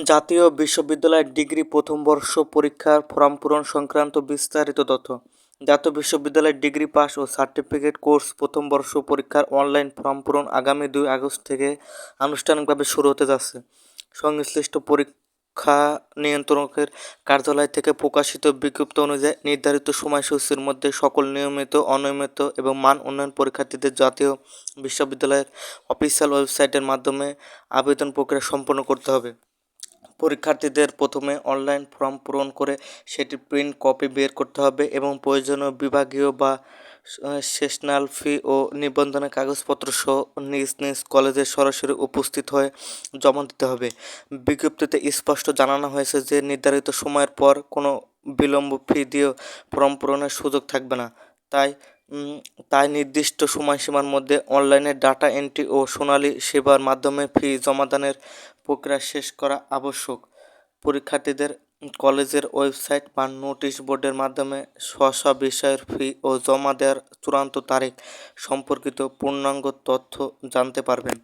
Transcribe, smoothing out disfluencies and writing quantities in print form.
জাতীয় বিশ্ববিদ্যালয়ের ডিগ্রি প্রথম বর্ষ পরীক্ষার ফরম পূরণ সংক্রান্ত বিস্তারিত তথ্য। জাতীয় বিশ্ববিদ্যালয়ের ডিগ্রি পাস ও সার্টিফিকেট কোর্স প্রথম বর্ষ পরীক্ষার অনলাইন ফর্ম পূরণ আগামী 2 আগস্ট থেকে আনুষ্ঠানিকভাবে শুরু হতে যাচ্ছে। সংশ্লিষ্ট পরীক্ষা নিয়ন্ত্রকের কার্যালয় থেকে প্রকাশিত বিজ্ঞপ্তি অনুযায়ী নির্ধারিত সময়সূচির মধ্যে সকল নিয়মিত, অনিয়মিত এবং মান উন্নয়ন পরীক্ষার্থীদের জাতীয় বিশ্ববিদ্যালয়ের অফিসিয়াল ওয়েবসাইটের মাধ্যমে আবেদন প্রক্রিয়া সম্পন্ন করতে হবে। পরীক্ষার্থীদের প্রথমে অনলাইন ফর্ম পূরণ করে সেটির প্রিন্ট কপি বের করতে হবে এবং প্রয়োজনীয় বিভাগীয় বা সেশনাল ফি ও নিবন্ধনের কাগজপত্র সহ নিজ নিজ কলেজে সরাসরি উপস্থিত হয়ে জমা দিতে হবে। বিজ্ঞপ্তিতে স্পষ্ট জানানো হয়েছে যে নির্ধারিত সময়ের পর কোনো বিলম্ব ফি দিয়েও ফর্ম পূরণের সুযোগ থাকবে না। তাই নির্দিষ্ট সময়সীমার মধ্যে অনলাইনে ডাটা এন্ট্রি ও সোনালী সেবার মাধ্যমে ফি জমাদানের প্রক্রিয়া শেষ করা আবশ্যক। পরীক্ষার্থীদের কলেজের ওয়েবসাইট বা নোটিশ বোর্ডের মাধ্যমে স্ব বিষয়ের ফি ও জমা দেওয়ার চূড়ান্ত তারিখ সম্পর্কিত পূর্ণাঙ্গ তথ্য জানতে পারবেন।